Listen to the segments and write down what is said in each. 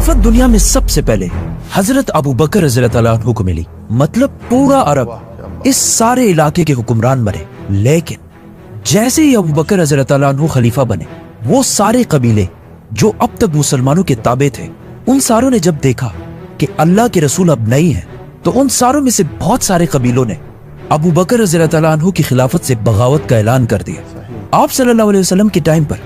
खिलाफत दुनिया में सबसे पहले हजरत अबू बकर रज़ियल्लाहु अन्हु को मिली। मतलब पूरा अरब, इस सारे इलाके के हुक्मरान बने। लेकिन जैसे ही अबू बकर रज़ियल्लाहु अन्हु खलीफा बने, वो सारे कबीले जो अब तक मुसलमानों के ताबे थे, उन सारों ने जब देखा कि अल्लाह के रसूल अब नहीं है, तो उन सारों में से बहुत सारे कबीलों ने अबू बकर रज़ियल्लाहु अन्हु की खिलाफत से बगावत का ऐलान कर दिया। आप सल्लल्लाहु अलैहि वसल्लम के टाइम पर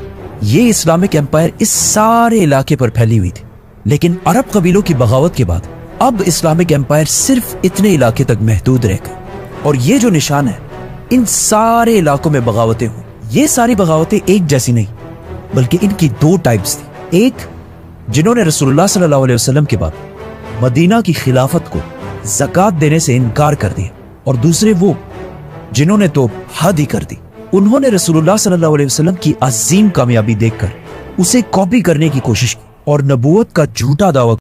ये इस्लामिक एम्पायर इस सारे इलाके पर फैली हुई थी, लेकिन अरब कबीलों की बगावत के बाद अब इस्लामिक एम्पायर सिर्फ इतने इलाके तक महदूद रह गए। और ये जो निशान है, इन सारे इलाकों में बगावतें हुई। ये सारी बगावतें एक जैसी नहीं, बल्कि इनकी दो टाइप्स थी। एक, जिन्होंने रसूलुल्लाह सल्लल्लाहु अलैहि वसल्लम के बाद मदीना की खिलाफत को ज़कात देने से इनकार कर दिया, और दूसरे वो जिन्होंने तो हद ही कर दी। उन्होंने रसूलुल्लाह सल्लल्लाहु अलैहि वसल्लम की अजीम कामयाबी देखकर उसे कॉपी करने की कोशिश की और नबूवत का झूठा दावा।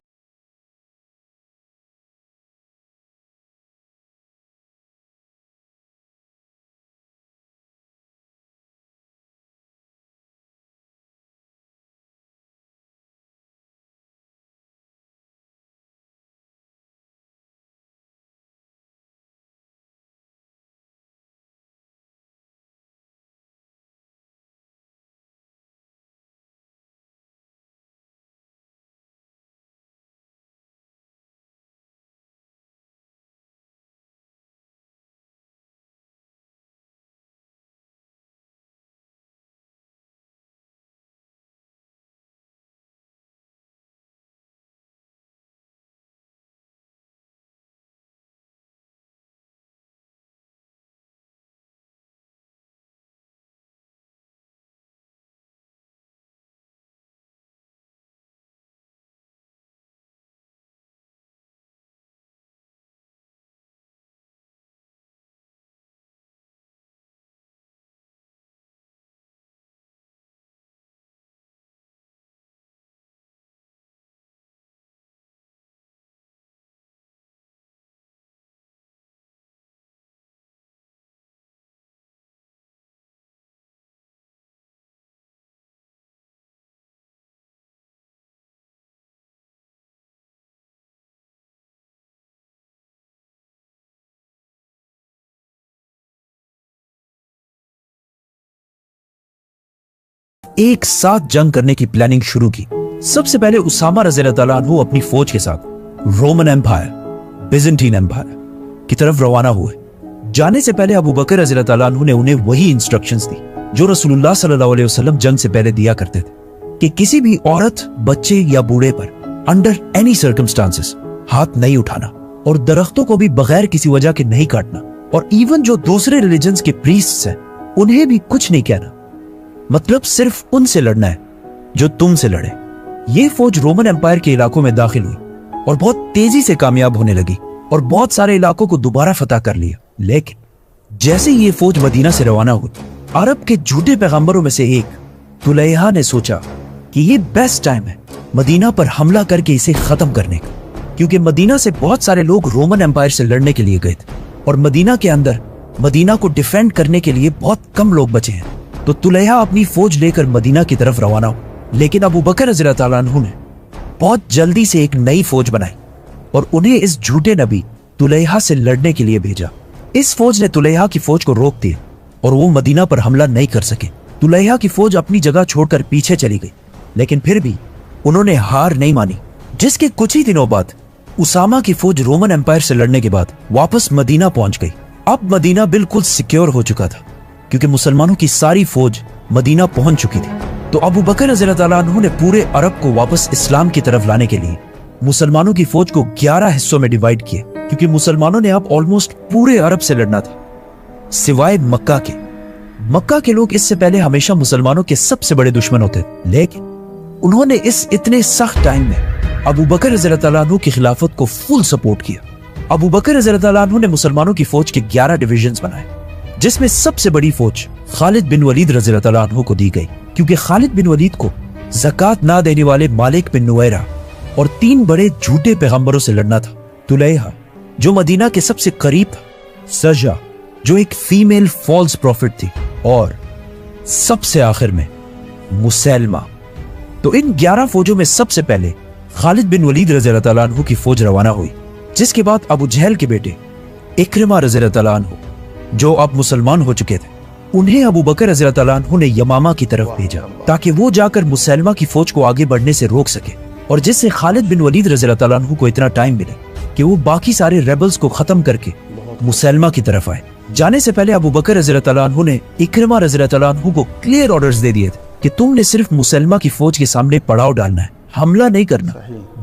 एक साथ जंग करने की प्लानिंग शुरू की। सबसे पहले उसामा रज़ियल्लाहु अन्हु अपनी फौज के साथ रोमन एम्पायर, बिजेंटीन एम्पायर की तरफ रवाना हुए। जाने से पहले अबू बकर रज़ियल्लाहु अन्हु ने उन्हें वही इंस्ट्रक्शंस दी जो रसूलुल्लाह सल्लल्लाहु अलैहि वसल्लम जंग से पहले दिया करते थे, कि किसी भी औरत, बच्चे या बूढ़े पर अंडर एनी सर्कमस्टांसेस हाथ नहीं उठाना, और दरख्तों को भी बगैर किसी वजह के नहीं काटना, और इवन जो दूसरे रिलीजन्स के प्रीस्ट्स हैं उन्हें भी कुछ नहीं कहना। मतलब सिर्फ उनसे लड़ना है जो तुमसे लड़े। ये फौज रोमन एम्पायर के इलाकों में दाखिल हुई और बहुत तेजी से कामयाब होने लगी और बहुत सारे इलाकों को दोबारा फतह कर लिया। लेकिन जैसे ही ये फौज मदीना से रवाना हुई, अरब के झूठे पैगंबरों में से एक तुलैहा ने सोचा कि ये बेस्ट टाइम है मदीना पर हमला करके इसे खत्म करने का, क्योंकि मदीना से बहुत सारे लोग रोमन एम्पायर से लड़ने के लिए गए थे और मदीना के अंदर मदीना को डिफेंड करने के लिए बहुत कम लोग बचे हैं। तो तुलैहा अपनी फौज लेकर मदीना की तरफ रवाना हुआ। लेकिन अबू बकर रज़ियल्लाहु अन्हु ने बहुत जल्दी से एक नई फौज बनाई और उन्हें इस झूठे नबी तुलैहा से लड़ने के लिए भेजा। इस फौज ने तुलैहा की फौज को रोक दिया और वो मदीना पर हमला नहीं कर सके। तुलैहा की फौज अपनी जगह छोड़कर पीछे चली गई, लेकिन फिर भी उन्होंने हार नहीं मानी, जिसके कुछ ही दिनों बाद उसामा की फौज रोमन एम्पायर से लड़ने के बाद वापस मदीना पहुंच गई। अब मदीना बिल्कुल सिक्योर हो चुका था, क्योंकि मुसलमानों की सारी फौज मदीना पहुंच चुकी थी। तो अबू बकर रज़ियल्लाहु अन्हु ने पूरे अरब को वापस इस्लाम की तरफ लाने के लिए मुसलमानों की फौज को 11 हिस्सों में डिवाइड किया, क्योंकि मुसलमानों ने अब ऑलमोस्ट पूरे अरब से लड़ना था, सिवाय मक्का के। मक्का के लोग इससे पहले हमेशा मुसलमानों के सबसे बड़े दुश्मन होते थे, लेकिन उन्होंने इस इतने सख्त टाइम में अबू बकर रज़ियल्लाहु अन्हु की खिलाफत को फुल सपोर्ट किया। अबू बकर रज़ियल्लाहु अन्हु ने मुसलमानों की फौज के 11 डिविजन्स बनाए, जिसमें सबसे बड़ी फौज खालिद बिन वलीद रज़ियल्लाहु अन्हु को दी गई, क्योंकि खालिद बिन वलीद को ज़कात ना देने वाले मालिक बिन नुवैरा और 3 बड़े झूठे पैगंबरों से लड़ना था। तुलैहा जो मदीना के सबसे करीब था, सजा जो एक फीमेल फॉल्स प्रॉफिट थी, और सबसे आखिर में मुसैलमा। तो इन 11 फौजों में सबसे पहले खालिद बिन वलीद रज़ी अल्लाह तआला अन्हु की फौज रवाना हुई, जिसके बाद अबू जहल के बेटे इक्रिमा रज़ी अल्लाह तआला अन्हु, जो अब मुसलमान हो चुके थे, उन्हें अबू बकर रज़ी अल्लाह तआला अन्हु ने यमामा की तरफ भेजा ताकि वो जाकर मुसैलमा की फौज को आगे बढ़ने से रोक सके, और जिससे खालिद बिन वलीद रज़ी अल्लाह तआला अन्हु को इतना टाइम मिले कि वो बाकी सारे रेबल्स को खत्म करके मुसैलमा की तरफ आए। जाने से पहले अबू बकर रज़ी अल्लाह तआला अन्हु ने इक्रिमा रज़ी अल्लाह तआला अन्हु को क्लियर ऑर्डर्स दे दिए थे कि तुमने सिर्फ मुसैलमा की फौज के सामने पड़ाव डालना है, हमला नहीं करना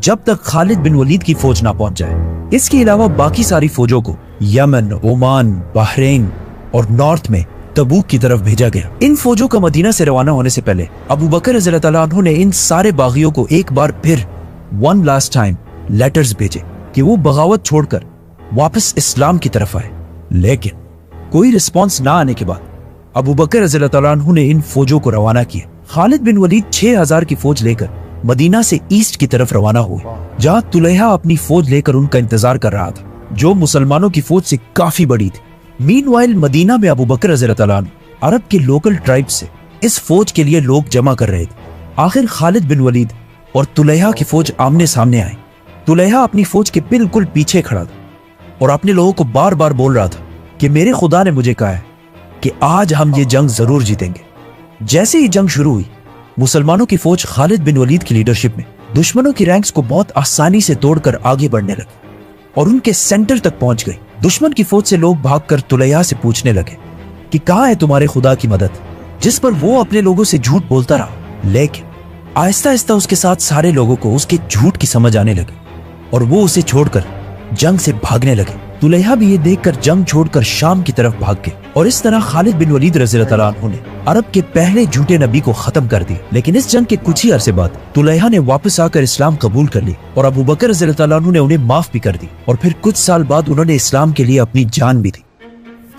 जब तक खालिद बिन वलीद की फौज ना पहुंच जाए। इसके अलावा बाकी सारी फौजों को यमन, ओमान, बहरीन और नॉर्थ में तबूक की तरफ भेजा गया। इन फौजों का मदीना से रवाना होने से पहले अबू बकर रज़ी अल्लाह तआला अन्हु ने इन सारे बागियों को एक बार फिर वन लास्ट टाइम लेटर्स भेजे कि वो बगावत छोड़कर वापस इस्लाम की तरफ आए, लेकिन कोई रिस्पॉन्स ना आने के बाद अबू बकर रज़ी अल्लाह तआला अन्हु ने इन फौजों को रवाना किया। खालिद बिन वलीद 6000 की फौज लेकर मदीना से ईस्ट की तरफ रवाना हुए, जहां तुलैहा अपनी फौज लेकर उनका इंतजार कर रहा था, जो मुसलमानों की फौज से काफी बड़ी थी। मीनवाइल मदीना में अबू बकर रज़ी अल्लाह तआला अन्हु अरब के लोकल ट्राइब से इस फौज के लिए लोग जमा कर रहे थे। आखिर खालिद बिन वलीद और तुलैहा की फौज आमने सामने आई। तुलैहा अपनी फौज के बिल्कुल पीछे खड़ा था और अपने लोगों को बार बार बोल रहा था कि मेरे खुदा ने मुझे कहा है कि आज हम ये जंग जरूर जीतेंगे। जैसे ही जंग शुरू हुई, मुसलमानों की फौज खालिद बिन वलीद की लीडरशिप में दुश्मनों की रैंक्स को बहुत आसानी से तोड़कर आगे बढ़ने लगी और उनके सेंटर तक पहुंच गई। दुश्मन की फौज से लोग भागकर तुलैहा से पूछने लगे कि कहाँ है तुम्हारे खुदा की मदद, जिस पर वो अपने लोगों से झूठ बोलता रहा। लेकिन आहिस्ता आहिस्ता उसके साथ सारे लोगों को उसके झूठ की समझ आने लगी और वो उसे छोड़कर जंग से भागने लगे। तुलैहा भी ये देखकर जंग छोड़कर शाम की तरफ भाग गए और इस तरह खालिद बिन वलीद रज़ी अल्लाह तआला अन्हु ने अरब के पहले झूठे नबी को खत्म कर दिया। लेकिन इस जंग के कुछ ही अरसे बाद तुलैहा ने वापस आकर इस्लाम कबूल कर ली और अबू बकर रज़ी अल्लाह तआला अन्हु ने उन्हें माफ भी कर दी और फिर कुछ साल बाद उन्होंने इस्लाम के लिए अपनी जान भी दी।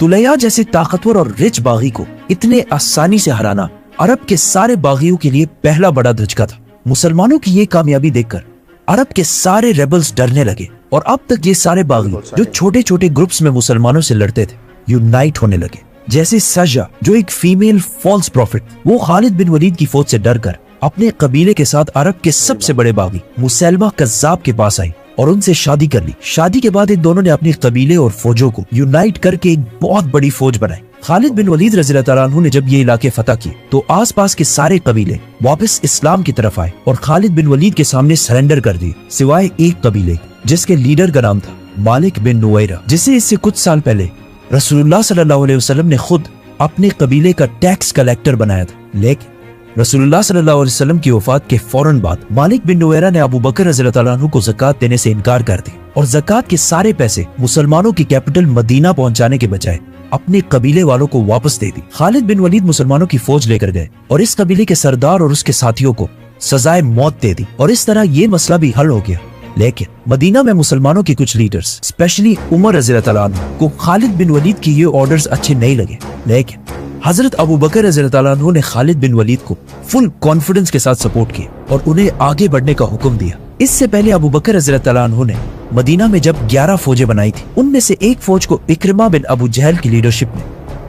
तुलैहा जैसे ताकतवर और रिच बागी को इतने आसानी से हराना अरब के सारे बागियों के लिए पहला बड़ा धचका था। मुसलमानों की ये कामयाबी देखकर अरब के सारे रेबल्स डरने लगे और अब तक ये सारे बागी जो छोटे छोटे ग्रुप्स में मुसलमानों से लड़ते थे, यूनाइट होने लगे। जैसे सजा, जो एक फीमेल फॉल्स प्रॉफिट, वो खालिद बिन वलीद की फौज से डरकर अपने कबीले के साथ अरब के सबसे बड़े बागी मुसैलमा कज़्ज़ाब के पास आई और उनसे शादी कर ली। शादी के बाद इन दोनों ने अपने कबीले और फौजों को यूनाइट करके एक बहुत बड़ी फौज बनाई। खालिद बिन वलीद रज़ी अल्लाह तआला अन्हु ने जब ये इलाके फतह किए तो आसपास के सारे कबीले वापस इस्लाम की तरफ आए और खालिद बिन वलीद के सामने सरेंडर कर दिए, सिवाय एक कबीले जिसके लीडर का नाम था मालिक बिन नुवैरा, जिसे इससे कुछ साल पहले रसूलुल्लाह सल्लल्लाहु अलैहि वसल्लम ने खुद अपने कबीले का टैक्स कलेक्टर बनाया था। लेकिन रसूलुल्लाह सल्लल्लाहु अलैहि वसल्लम की वफात के फौरन बाद मालिक बिन नुवैरा ने अबू बकर रज़ी अल्लाह तआला अन्हु को ज़कात देने से इनकार कर दी और ज़कात के सारे पैसे मुसलमानों की कैपिटल मदीना पहुंचाने के बजाय अपने कबीले वालों को वापस दे दी। खालिद बिन वलीद मुसलमानों की फौज लेकर गए और इस कबीले के सरदार और उसके साथियों को सजाए मौत दे दी और इस तरह ये मसला भी हल हो गया। लेकिन मदीना में मुसलमानों के कुछ लीडर्स, स्पेशली उमर रज़ी अल्लाह तआला अन्हु को खालिद बिन वलीद की ये ऑर्डर्स अच्छे नहीं लगे। लेकिन हजरत अबू बकर रज़ी अल्लाह तआला अन्हु ने खालिद बिन वलीद को फुल कॉन्फिडेंस के साथ सपोर्ट किया और उन्हें आगे बढ़ने का हुक्म दिया। इससे पहले अबू बकर रज़ी अल्लाह तआला अन्हु ने मदीना में जब 11 फौजें बनाई थी, उनमें से एक फौज को इक्रिमा बिन अबू जहल की लीडरशिप में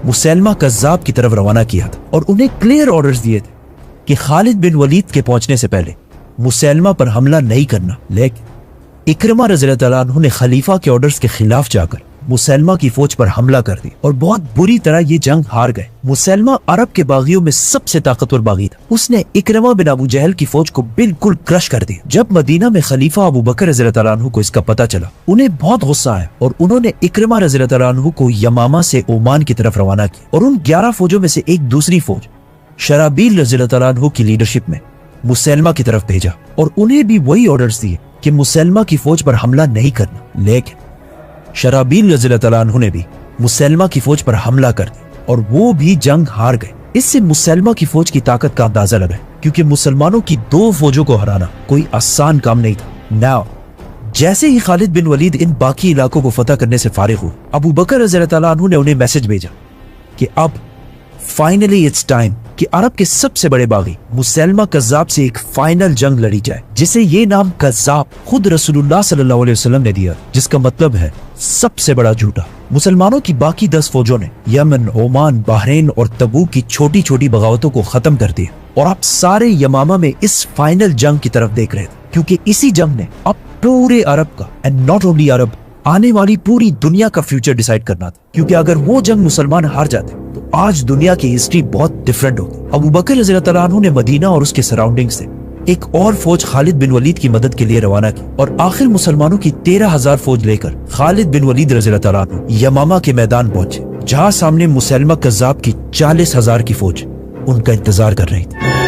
मुसैलमा कज़्ज़ाब की तरफ रवाना किया था और उन्हें क्लियर ऑर्डर्स दिए थे कि खालिद बिन वलीद के पहुंचने से पहले मुसैलमा पर हमला नहीं करना। लेकिन इक्रिमा रज़ी अल्लाह तआला अन्हु ने खलीफा के ऑर्डर्स के खिलाफ जाकर मुसैलमा की फौज पर हमला कर दी और बहुत बुरी तरह ये जंग हार गए। मुसैलमा अरब के बागियों में सबसे ताकतवर बागी था। उसने इक्रिमा बिन अबू जहल की फौज को बिल्कुल क्रश कर दिया। जब मदीना में खलीफा अबू बकर रज़ी अल्लाह तआला अन्हु को इसका पता चला, उन्हें बहुत गुस्सा आया और उन्होंने इक्रिमा रज़ी अल्लाह तआला अन्हु को यमामा से ओमान की तरफ रवाना किया और उन 11 फौजों में से एक दूसरी फौज शराबील रज़ी अल्लाह तआला अन्हु की लीडरशिप में मुसैलमा की तरफ भेजा और उन्हें भी वही ऑर्डर्स दिए कि मुसैलमा की फौज पर हमला नहीं करना। लेकिन शराबील रज़ी अल्लाह तआला अन्हु ने भी मुसैलमा की फौज पर हमला कर दिया और वो भी जंग हार गए। इससे मुसैलमा की फौज की ताकत का अंदाजा लगा, क्योंकि मुसलमानों की 2 फौजों को हराना कोई आसान काम नहीं था। नाउ जैसे ही खालिद बिन वलीद इन बाकी इलाकों को फतह करने से फारिग हुए, अबू बकर रज़ी अल्लाह तआला अन्हु ने उन्हें मैसेज भेजा कि अब फाइनली इट्स टाइम कि अरब के सबसे बड़े बागी मुसैलमा कज़्ज़ाब से एक फाइनल जंग लड़ी जाए, जिसे ये नाम कज़्ज़ाब खुद रसूलुल्लाह सल्लल्लाहु अलैहि वसल्लम ने दिया, जिसका मतलब है सबसे बड़ा झूठा। मुसलमानों की बाकी 10 फौजों ने यमन, ओमान, बहरीन और तबूक की छोटी छोटी बगावतों को खत्म कर दिया और अब सारे यमामा में इस फाइनल जंग की तरफ देख रहे थे। क्योंकि इसी जंग ने अब पूरे अरब का, एंड नॉट ओनली अरब, आने वाली पूरी दुनिया का फ्यूचर डिसाइड करना था। क्योंकि अगर वो जंग मुसलमान हार जाते तो आज दुनिया की हिस्ट्री बहुत डिफरेंट होती। अबू बकर रज़ियल्लाहु अन्हु ने मदीना और उसके सराउंडिंग से एक और फौज खालिद बिन वलीद की मदद के लिए रवाना की और आखिर मुसलमानों की 13,000 फौज लेकर खालिद बिन वलीद रज़ियल्लाहु अन्हु यमामा के मैदान पहुंचे, जहां सामने मुसैलमा कज़्ज़ाब की 40,000 की फौज उनका इंतजार कर रही थी।